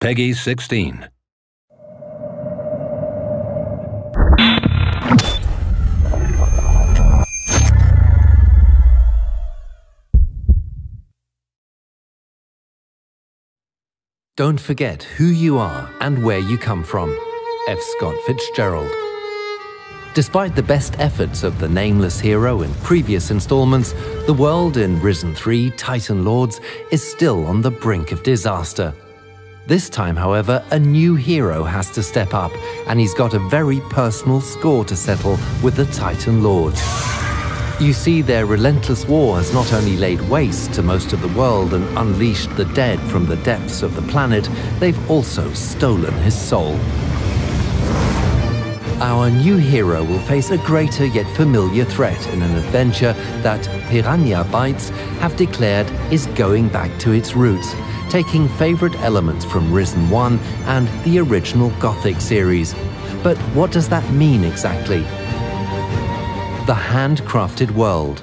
Peggy 16. Don't forget who you are and where you come from. F. Scott Fitzgerald. Despite the best efforts of the nameless hero in previous installments, the world in Risen 3 Titan Lords is still on the brink of disaster. This time, however, a new hero has to step up, and he's got a very personal score to settle with the Titan Lords. You see, their relentless war has not only laid waste to most of the world and unleashed the dead from the depths of the planet, they've also stolen his soul. Our new hero will face a greater yet familiar threat in an adventure that Piranha Bytes have declared is going back to its roots, taking favourite elements from Risen 1 and the original Gothic series. But what does that mean exactly? The handcrafted world.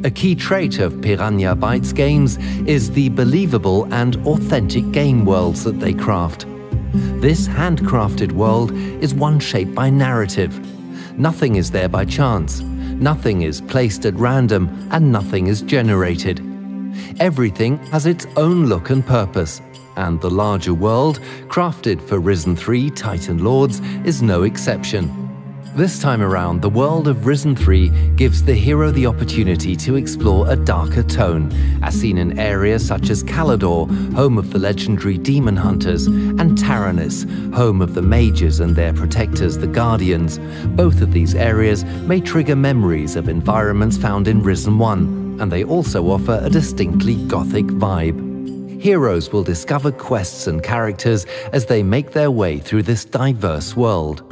A key trait of Piranha Bytes games is the believable and authentic game worlds that they craft. This handcrafted world is one shaped by narrative. Nothing is there by chance, nothing is placed at random, and nothing is generated. Everything has its own look and purpose, and the larger world, crafted for Risen 3 Titan Lords, is no exception. This time around, the world of Risen 3 gives the hero the opportunity to explore a darker tone, as seen in areas such as Calidor, home of the legendary demon hunters, and Taranis, home of the mages and their protectors, the Guardians. Both of these areas may trigger memories of environments found in Risen 1, and they also offer a distinctly Gothic vibe. Heroes will discover quests and characters as they make their way through this diverse world.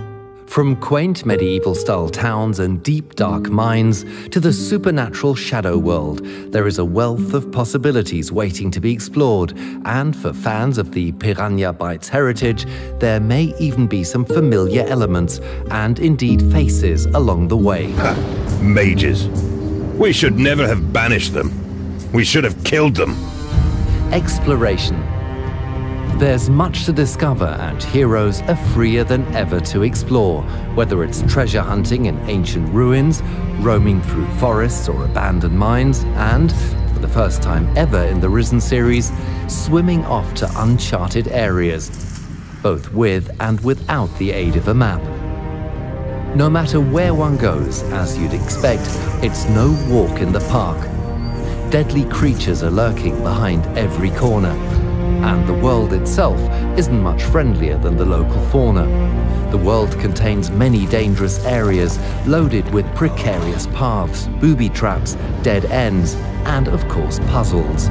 From quaint medieval-style towns and deep dark mines to the supernatural shadow world, there is a wealth of possibilities waiting to be explored, and for fans of the Piranha Bytes heritage, there may even be some familiar elements and indeed faces along the way. Mages. We should never have banished them. We should have killed them. Exploration. There's much to discover, and heroes are freer than ever to explore, whether it's treasure hunting in ancient ruins, roaming through forests or abandoned mines, and, for the first time ever in the Risen series, swimming off to uncharted areas, both with and without the aid of a map. No matter where one goes, as you'd expect, it's no walk in the park. Deadly creatures are lurking behind every corner. And the world itself isn't much friendlier than the local fauna. The world contains many dangerous areas loaded with precarious paths, booby traps, dead ends, and of course puzzles.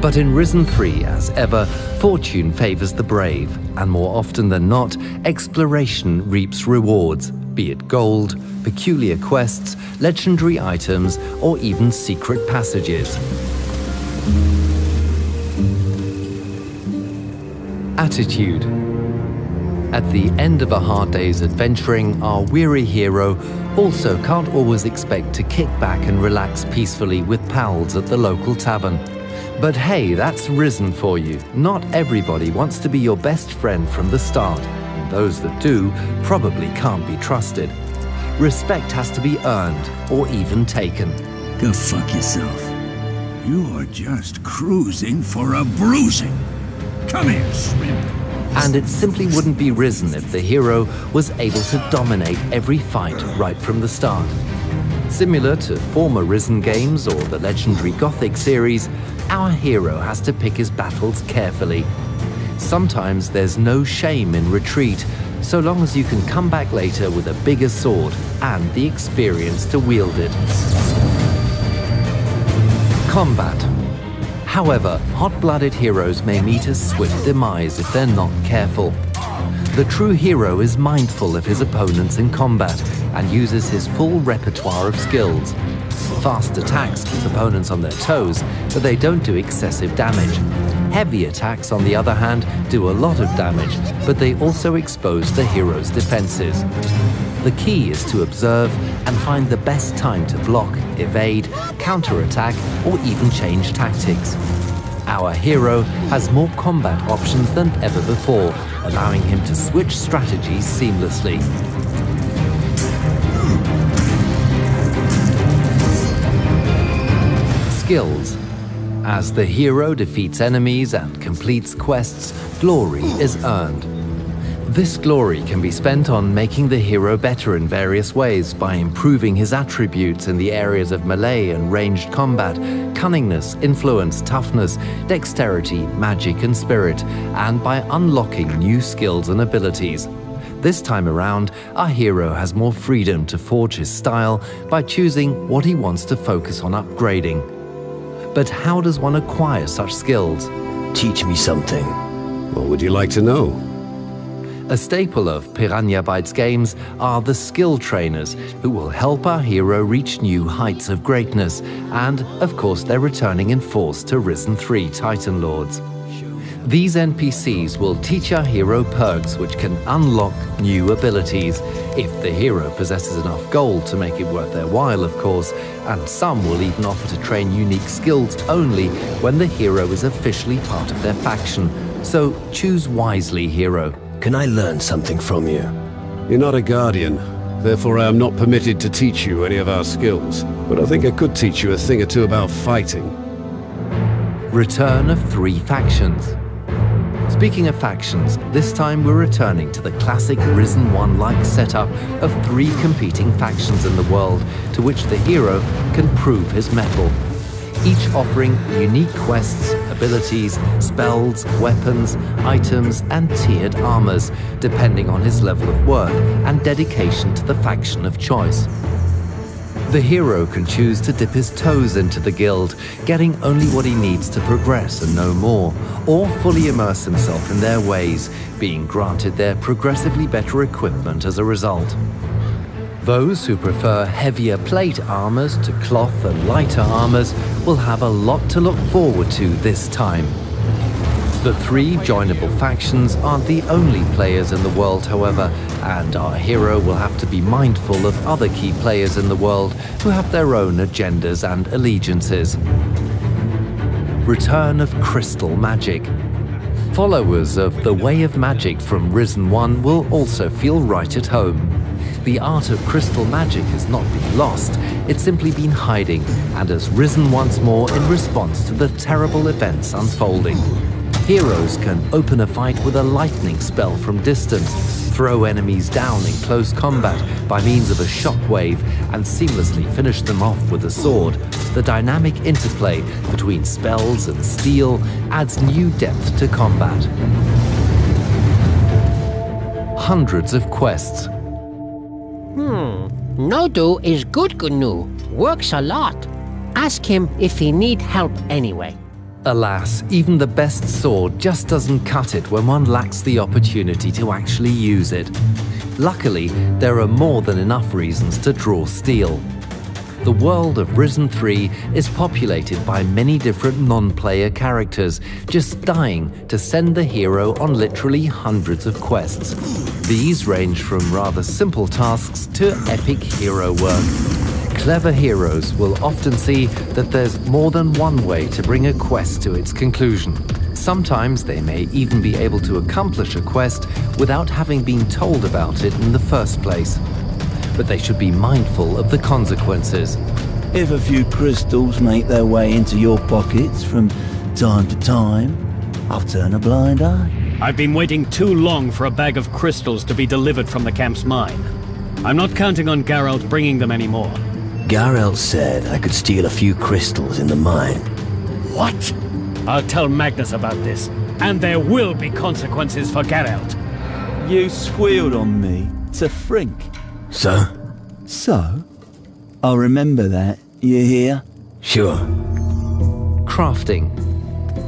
But in Risen 3, as ever, fortune favours the brave, and more often than not, exploration reaps rewards, be it gold, peculiar quests, legendary items, or even secret passages. Attitude. At the end of a hard day's adventuring, our weary hero also can't always expect to kick back and relax peacefully with pals at the local tavern. But hey, that's Risen for you. Not everybody wants to be your best friend from the start, and those that do probably can't be trusted. Respect has to be earned, or even taken. Go fuck yourself. You are just cruising for a bruising. Come here, shrimp. And it simply wouldn't be Risen if the hero was able to dominate every fight right from the start. Similar to former Risen games or the legendary Gothic series, our hero has to pick his battles carefully. Sometimes there's no shame in retreat, so long as you can come back later with a bigger sword and the experience to wield it. Combat. However, hot-blooded heroes may meet a swift demise if they're not careful. The true hero is mindful of his opponents in combat and uses his full repertoire of skills. Fast attacks keep opponents on their toes, but they don't do excessive damage. Heavy attacks, on the other hand, do a lot of damage, but they also expose the hero's defenses. The key is to observe and find the best time to block, evade, counterattack, or even change tactics. Our hero has more combat options than ever before, allowing him to switch strategies seamlessly. Skills. As the hero defeats enemies and completes quests, glory is earned. This glory can be spent on making the hero better in various ways by improving his attributes in the areas of melee and ranged combat, cunningness, influence, toughness, dexterity, magic and spirit, and by unlocking new skills and abilities. This time around, our hero has more freedom to forge his style by choosing what he wants to focus on upgrading. But how does one acquire such skills? Teach me something. What would you like to know? A staple of Piranha Bytes games are the skill trainers, who will help our hero reach new heights of greatness, and, of course, they're returning in force to Risen 3 Titan Lords. These NPCs will teach our hero perks which can unlock new abilities, if the hero possesses enough gold to make it worth their while, of course, and some will even offer to train unique skills only when the hero is officially part of their faction. So choose wisely, hero. Can I learn something from you? You're not a guardian, therefore I am not permitted to teach you any of our skills. But I think I could teach you a thing or two about fighting. Return of 3 factions. Speaking of factions, this time we're returning to the classic Risen 1-like setup of 3 competing factions in the world, to which the hero can prove his mettle. Each offering unique quests, abilities, spells, weapons, items, and tiered armors, depending on his level of worth and dedication to the faction of choice. The hero can choose to dip his toes into the guild, getting only what he needs to progress and no more, or fully immerse himself in their ways, being granted their progressively better equipment as a result. Those who prefer heavier plate armors to cloth and lighter armors will have a lot to look forward to this time. The 3 joinable factions aren't the only players in the world, however, and our hero will have to be mindful of other key players in the world who have their own agendas and allegiances. Return of Crystal Magic. Followers of the Way of Magic from Risen 1 will also feel right at home. The art of crystal magic has not been lost, it's simply been hiding and has risen once more in response to the terrible events unfolding. Heroes can open a fight with a lightning spell from distance, throw enemies down in close combat by means of a shockwave, and seamlessly finish them off with a sword. The dynamic interplay between spells and steel adds new depth to combat. Hundreds of quests. Nodu is good GNU, works a lot. Ask him if he need help anyway. Alas, even the best sword just doesn't cut it when one lacks the opportunity to actually use it. Luckily, there are more than enough reasons to draw steel. The world of Risen 3 is populated by many different non-player characters, just dying to send the hero on literally hundreds of quests. These range from rather simple tasks to epic hero work. Clever heroes will often see that there's more than one way to bring a quest to its conclusion. Sometimes they may even be able to accomplish a quest without having been told about it in the first place. But they should be mindful of the consequences. If a few crystals make their way into your pockets from time to time, I'll turn a blind eye. I've been waiting too long for a bag of crystals to be delivered from the camp's mine. I'm not counting on Geralt bringing them anymore. Geralt said I could steal a few crystals in the mine. What? I'll tell Magnus about this, and there will be consequences for Geralt. You squealed on me to Frink. So? So? I'll remember that, you hear? Sure. Crafting.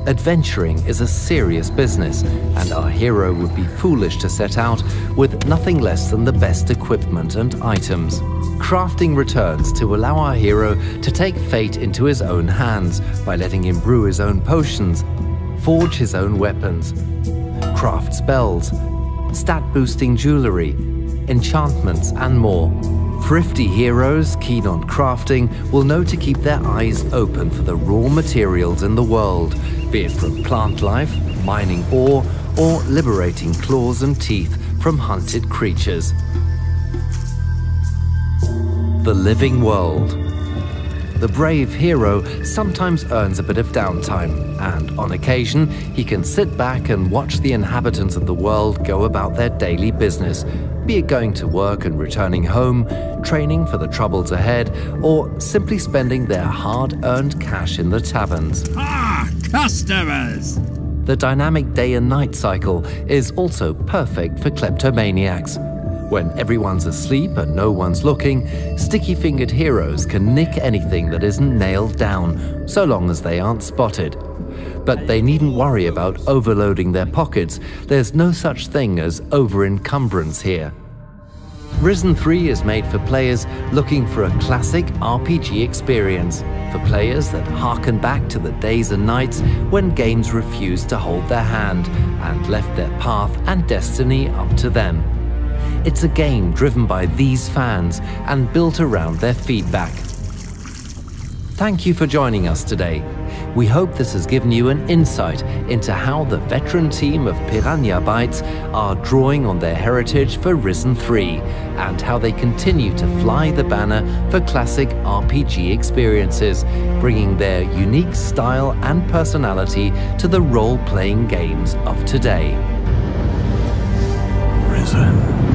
Adventuring is a serious business, and our hero would be foolish to set out with nothing less than the best equipment and items. Crafting returns to allow our hero to take fate into his own hands by letting him brew his own potions, forge his own weapons, craft spells, stat-boosting jewelry, enchantments, and more. Thrifty heroes keen on crafting will know to keep their eyes open for the raw materials in the world, be it from plant life, mining ore, or liberating claws and teeth from hunted creatures. The living world. The brave hero sometimes earns a bit of downtime, and on occasion he can sit back and watch the inhabitants of the world go about their daily business, be it going to work and returning home, training for the troubles ahead, or simply spending their hard-earned cash in the taverns. Ah, customers! The dynamic day and night cycle is also perfect for kleptomaniacs. When everyone's asleep and no one's looking, sticky-fingered heroes can nick anything that isn't nailed down, so long as they aren't spotted. But they needn't worry about overloading their pockets. There's no such thing as over-encumbrance here. Risen 3 is made for players looking for a classic RPG experience, for players that harken back to the days and nights when games refused to hold their hand and left their path and destiny up to them. It's a game driven by these fans and built around their feedback. Thank you for joining us today. We hope this has given you an insight into how the veteran team of Piranha Bytes are drawing on their heritage for Risen 3 and how they continue to fly the banner for classic RPG experiences, bringing their unique style and personality to the role-playing games of today. Risen.